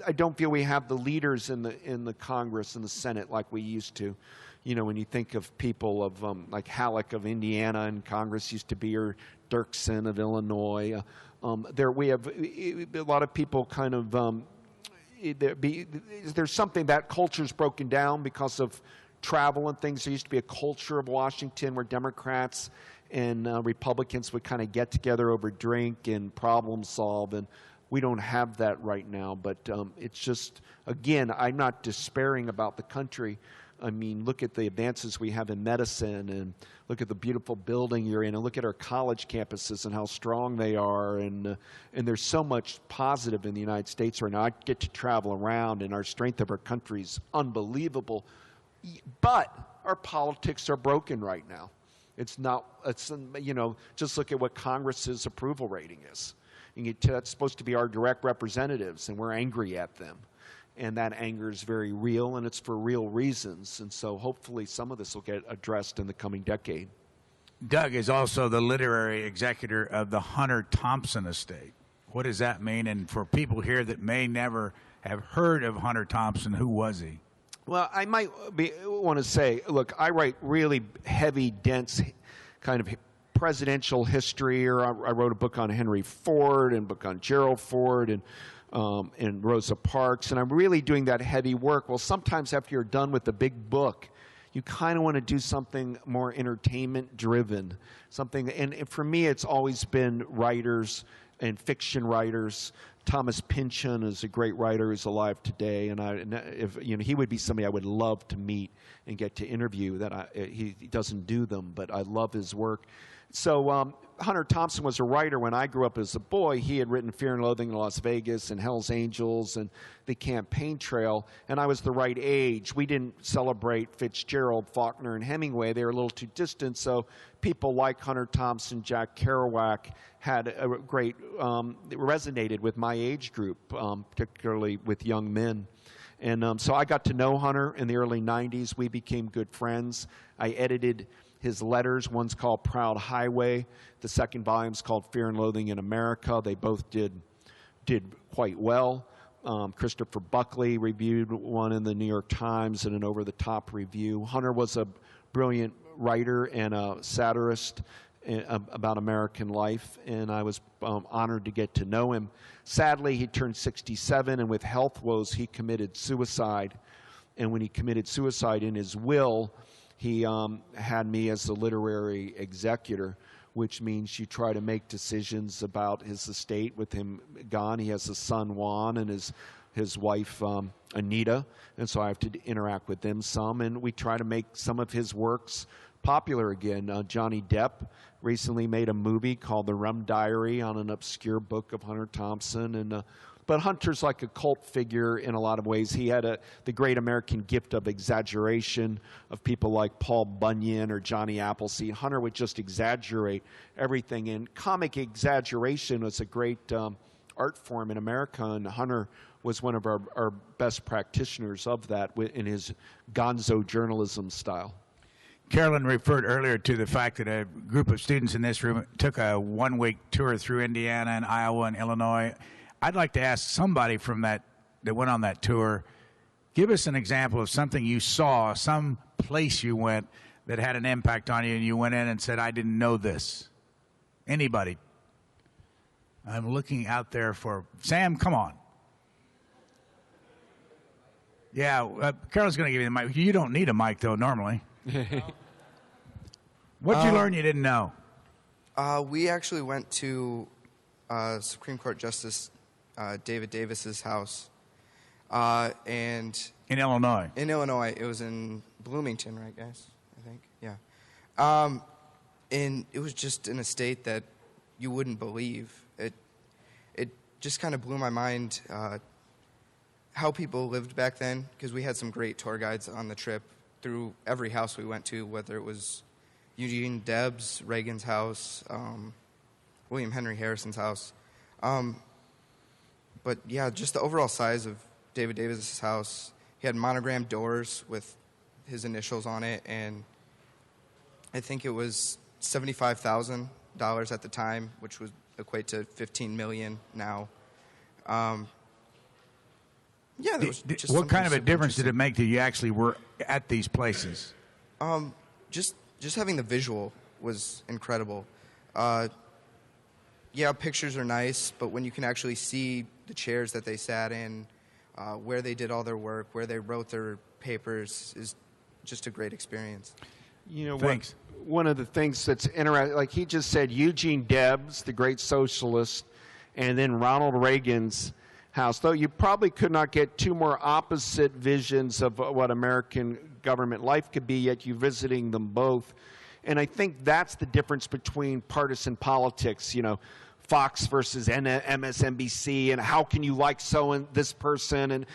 Speaker 3: I don't feel we have the leaders in the Congress and the Senate like we used to. You know, when you think of people of like Halleck of Indiana in Congress used to be, or Dirksen of Illinois. We have a lot of people kind of. There's something that culture's broken down because of travel and things. There used to be a culture of Washington where Democrats and Republicans would kind of get together over drink and problem solve, and we don't have that right now. But it's just, again, I'm not despairing about the country. I mean, look at the advances we have in medicine, and look at the beautiful building you're in, and look at our college campuses and how strong they are, and there's so much positive in the United States right now. I get to travel around, and our strength of our country is unbelievable. But our politics are broken right now. It's not, just look at what Congress's approval rating is. That's supposed to be our direct representatives, and we're angry at them. And that anger is very real, and it's for real reasons. And so hopefully some of this will get addressed in the coming decade.
Speaker 2: Doug is also the literary executor of the Hunter Thompson estate. What does that mean? And for people here that may never have heard of Hunter Thompson, who was he?
Speaker 3: Well, I might want to say, look, I write really heavy, dense kind of presidential history, or I wrote a book on Henry Ford and a book on Gerald Ford and Rosa Parks, and I'm really doing that heavy work. Well, sometimes after you're done with the big book, you kind of want to do something more entertainment-driven, and for me, it's always been writers and fiction writers. Thomas Pynchon is a great writer who's alive today, and he would be somebody I would love to meet and get to interview. He doesn't do them, but I love his work. So Hunter Thompson was a writer. When I grew up as a boy, he had written Fear and Loathing in Las Vegas and Hell's Angels and The Campaign Trail, and I was the right age. We didn't celebrate Fitzgerald, Faulkner, and Hemingway. They were a little too distant, so people like Hunter Thompson, Jack Kerouac had a great, resonated with my age group, particularly with young men. And so I got to know Hunter in the early 90s. We became good friends. I edited his letters. One's called Proud Highway. The second volume's called Fear and Loathing in America. They both did quite well. Christopher Buckley reviewed one in the New York Times and an over-the-top review. Hunter was a brilliant writer and a satirist about American life, and I was honored to get to know him. Sadly, he turned 67, and with health woes, he committed suicide. And when he committed suicide, in his will, he had me as the literary executor, which means you try to make decisions about his estate with him gone. He has a son, Juan, and his wife, Anita, and so I have to interact with them some, and we try to make some of his works popular again. Johnny Depp recently made a movie called The Rum Diary on an obscure book of Hunter Thompson. But Hunter's like a cult figure in a lot of ways. He had the great American gift of exaggeration of people like Paul Bunyan or Johnny Appleseed. Hunter would just exaggerate everything. And comic exaggeration was a great art form in America, and Hunter was one of our best practitioners of that in his gonzo journalism style.
Speaker 2: Carolyn referred earlier to the fact that a group of students in this room took a one-week tour through Indiana and Iowa and Illinois. I'd like to ask somebody from that went on that tour, give us an example of something you saw, some place you went that had an impact on you, and you went in and said, I didn't know this. Anybody? I'm looking out there for Sam, come on. Yeah, Carol's going to give you the mic. You don't need a mic, though, normally. What'd you learn you didn't know?
Speaker 11: We actually went to Supreme Court Justice David Davis's house, and
Speaker 2: in Illinois.
Speaker 11: In Illinois, it was in Bloomington, right, guys? I think, yeah. And it was just in a state that you wouldn't believe. It just kind of blew my mind how people lived back then, because we had some great tour guides on the trip through every house we went to, whether it was Eugene Debs, Reagan's house, William Henry Harrison's house. But yeah, just the overall size of David Davis's house. He had monogrammed doors with his initials on it, and I think it was $75,000 at the time, which would equate to $15 million now. Yeah, there was just
Speaker 2: what kind of a difference did it make that you actually were at these places?
Speaker 11: Just having the visual was incredible. Yeah, pictures are nice, but when you can actually see the chairs that they sat in, where they did all their work, where they wrote their papers, is just a great experience.
Speaker 3: You know,
Speaker 2: thanks.
Speaker 3: One of the things that's interesting, like he just said, Eugene Debs, the great socialist, and then Ronald Reagan's house. Though you probably could not get two more opposite visions of what American government life could be, yet you're visiting them both. And I think that's the difference between partisan politics, you know, Fox versus MSNBC, and how can you like this person? And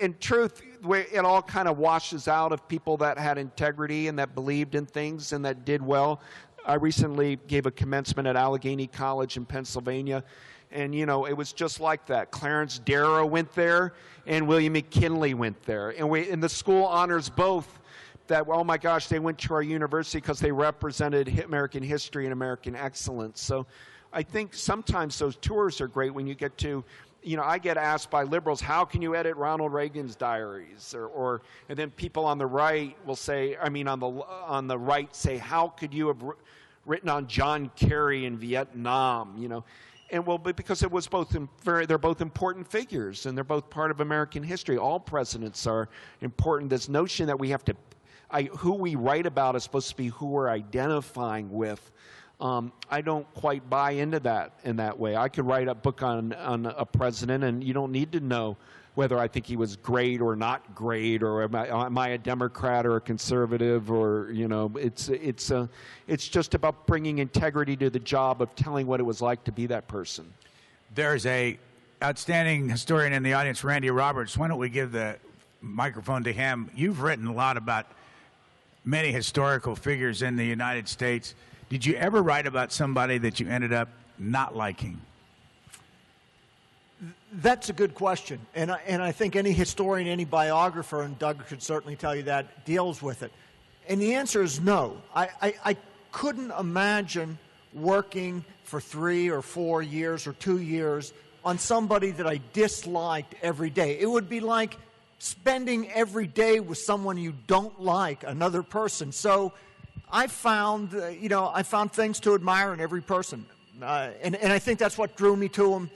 Speaker 3: in truth, it all kind of washes out of people that had integrity and that believed in things and that did well. I recently gave a commencement at Allegheny College in Pennsylvania, and, you know, it was just like that. Clarence Darrow went there, and William McKinley went there. And the school honors both that, oh my gosh, they went to our university because they represented American history and American excellence. So I think sometimes those tours are great when you get to, you know, I get asked by liberals, how can you edit Ronald Reagan's diaries? And then people on the right will say, on the right say, how could you have written on John Kerry in Vietnam, you know? And well, because it was they're both important figures, and they're both part of American history. All presidents are important. This notion that we have to, who we write about is supposed to be who we're identifying with. I don't quite buy into that in that way. I could write a book on a president, and you don't need to know whether I think he was great or not great, or am I a Democrat or a conservative, or, you know, it's just about bringing integrity to the job of telling what it was like to be that person.
Speaker 2: There's a outstanding historian in the audience, Randy Roberts. Why don't we give the microphone to him? You've written a lot about many historical figures in the United States. Did you ever write about somebody that you ended up not liking?
Speaker 12: That's a good question, and I think any historian, any biographer, and Doug could certainly tell you that, deals with it. And the answer is no. I couldn't imagine working for 3 or 4 years or 2 years on somebody that I disliked every day. It would be like spending every day with someone you don't like, another person. So I found things to admire in every person, and I think that's what drew me to them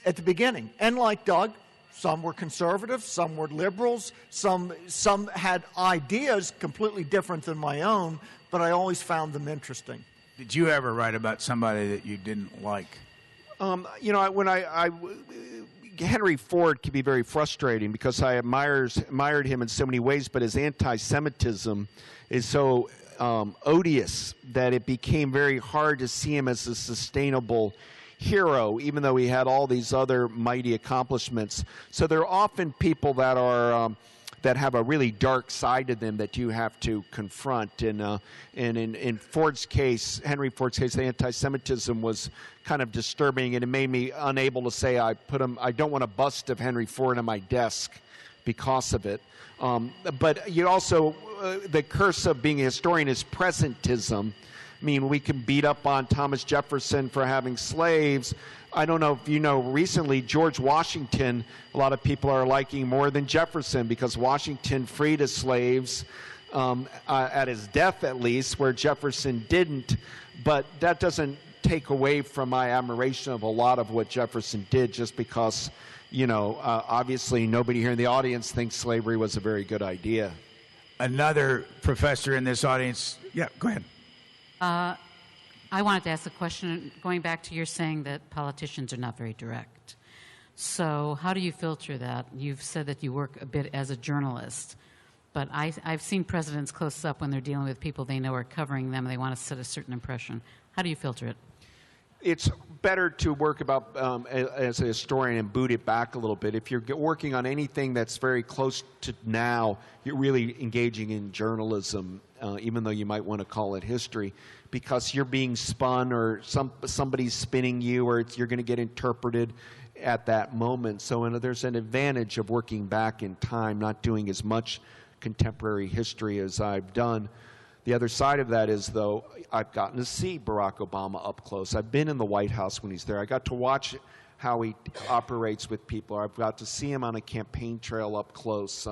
Speaker 12: at the beginning. And like Doug, some were conservative, some were liberals, some had ideas completely different than my own, but I always found them interesting.
Speaker 2: Did you ever write about somebody that you didn't like?
Speaker 3: You know, when Henry Ford can be very frustrating because I admired him in so many ways, but his anti-Semitism is so odious that it became very hard to see him as a sustainable hero, even though he had all these other mighty accomplishments. So there are often people that are that have a really dark side to them that you have to confront. And in Ford's case, Henry Ford's case, the anti-Semitism was kind of disturbing, and it made me unable to say I don't want a bust of Henry Ford on my desk because of it. But you also, the curse of being a historian is presentism. I mean, we can beat up on Thomas Jefferson for having slaves. I don't know if you know, recently George Washington, a lot of people are liking more than Jefferson because Washington freed his slaves at his death at least, where Jefferson didn't. But that doesn't take away from my admiration of a lot of what Jefferson did, just because, you know, obviously nobody here in the audience thinks slavery was a very good idea.
Speaker 2: Another professor in this audience. Yeah, go ahead.
Speaker 1: I wanted to ask a question going back to your saying that politicians are not very direct. So how do you filter that? You've said that you work a bit as a journalist, but I've seen presidents close up when they're dealing with people they know are covering them and they want to set a certain impression. How do you filter it?
Speaker 3: It's better to work about as a historian and boot it back a little bit. If you're working on anything that's very close to now, you're really engaging in journalism, even though you might want to call it history, because you're being spun or somebody's spinning you, or you're going to get interpreted at that moment. So there's an advantage of working back in time, not doing as much contemporary history as I've done. The other side of that is, though, I've gotten to see Barack Obama up close. I've been in the White House when he's there. I got to watch how he operates with people. I've got to see him on a campaign trail up close.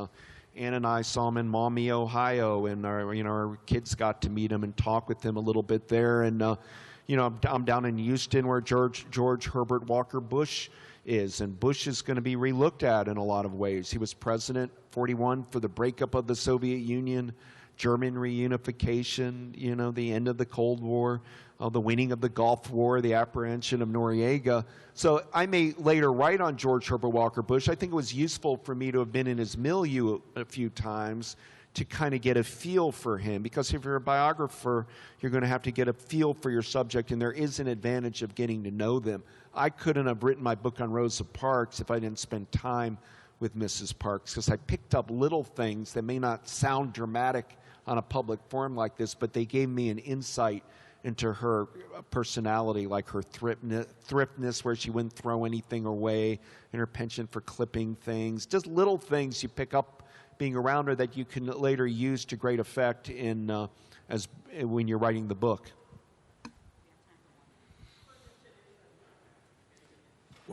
Speaker 3: Ann and I saw him in Maumee, Ohio, and our kids got to meet him and talk with him a little bit there. And I'm down in Houston where George Herbert Walker Bush is, and Bush is going to be relooked at in a lot of ways. He was president 41 for the breakup of the Soviet Union, German reunification, the end of the Cold War, the winning of the Gulf War, the apprehension of Noriega. So I may later write on George Herbert Walker Bush. I think it was useful for me to have been in his milieu a few times to kind of get a feel for him, because if you're a biographer, you're going to have to get a feel for your subject, and there is an advantage of getting to know them. I couldn't have written my book on Rosa Parks if I didn't spend time with Mrs. Parks, because I picked up little things that may not sound dramatic on a public forum like this, but they gave me an insight into her personality, like her thriftness, where she wouldn't throw anything away, and her penchant for clipping things. Just little things you pick up being around her that you can later use to great effect when you're writing the book.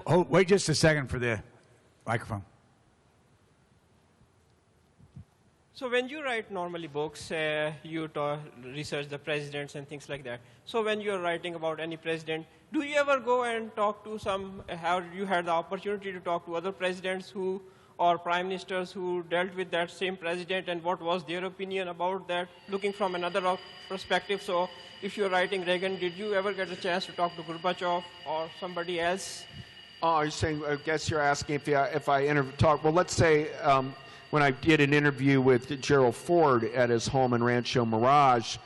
Speaker 2: Oh, wait just a second for the microphone.
Speaker 13: So when you write normally books, you research the presidents and things like that. So when you're writing about any president, do you ever go and talk to have you had the opportunity to talk to other presidents or prime ministers who dealt with that same president, and what was their opinion about that, looking from another perspective? So if you're writing Reagan, did you ever get a chance to talk to Gorbachev or somebody else?
Speaker 3: Oh, you're saying, I guess you're asking if I talk. Well, let's say when I did an interview with Gerald Ford at his home in Rancho Mirage,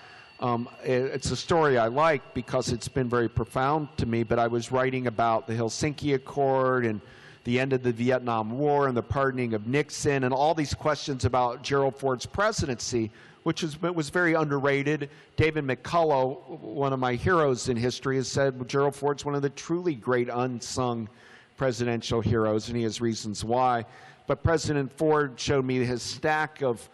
Speaker 3: it's a story I like because it's been very profound to me, but I was writing about the Helsinki Accord and the end of the Vietnam War and the pardoning of Nixon and all these questions about Gerald Ford's presidency, which was very underrated. David McCullough, one of my heroes in history, has said Gerald Ford's one of the truly great unsung presidential heroes, and he has reasons why. But President Ford showed me his stack of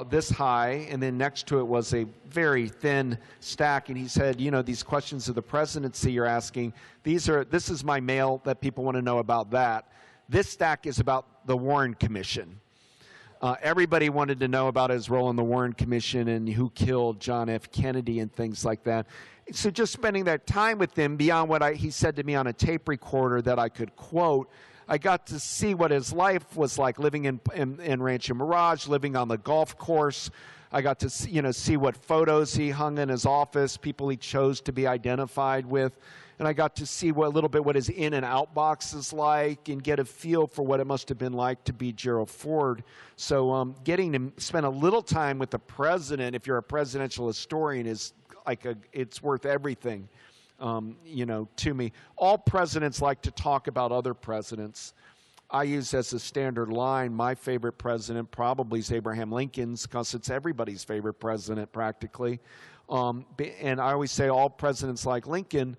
Speaker 3: this high, and then next to it was a very thin stack, and he said, these questions of the presidency you're asking, this is my mail that people want to know about that. This stack is about the Warren Commission. Everybody wanted to know about his role in the Warren Commission and who killed John F. Kennedy and things like that. So just spending that time with him, beyond what he said to me on a tape recorder that I could quote, I got to see what his life was like, living in Rancho Mirage, living on the golf course. I got to see what photos he hung in his office, people he chose to be identified with. and I got to see a little bit what his in and out box is like and get a feel for what it must have been like to be Gerald Ford. So getting to spend a little time with the president, if you're a presidential historian, is like it's worth everything, to me. All presidents like to talk about other presidents. I use as a standard line, my favorite president probably is Abraham Lincoln's, because it's everybody's favorite president practically. And I always say all presidents like Lincoln.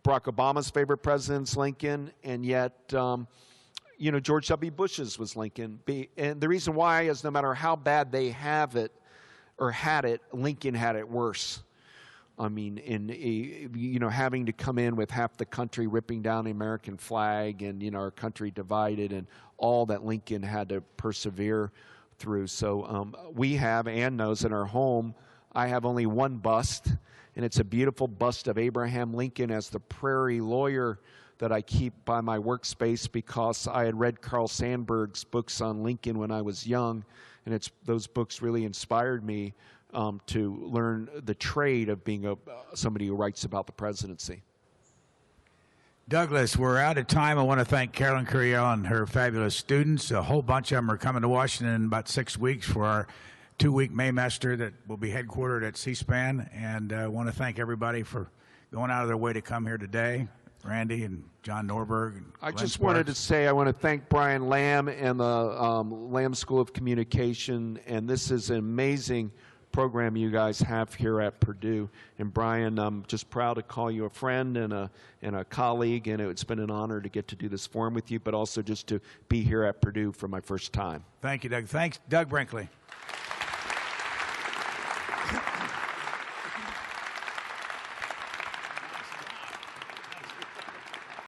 Speaker 3: Barack Obama's favorite president's Lincoln, and yet, George W. Bush's was Lincoln. And the reason why is no matter how bad they have it or had it, Lincoln had it worse. I mean, having to come in with half the country ripping down the American flag and, our country divided and all that Lincoln had to persevere through. So we have, Ann knows, in our home, I have only one bust, and it's a beautiful bust of Abraham Lincoln as the prairie lawyer that I keep by my workspace because I had read Carl Sandburg's books on Lincoln when I was young, and those books really inspired me to learn the trade of being somebody who writes about the presidency.
Speaker 2: Douglas, we're out of time. I want to thank Carolyn Curiel and her fabulous students. A whole bunch of them are coming to Washington in about 6 weeks for our 2-week Maymester that will be headquartered at C-SPAN. And I want to thank everybody for going out of their way to come here today. Randy and John Norberg. And
Speaker 3: I just wanted to say I want to thank Brian Lamb and the Lamb School of Communication. And this is an amazing program you guys have here at Purdue. And Brian, I'm just proud to call you a friend and a colleague, and it's been an honor to get to do this forum with you, but also just to be here at Purdue for my first time.
Speaker 2: Thank you, Doug. Thanks, Doug Brinkley.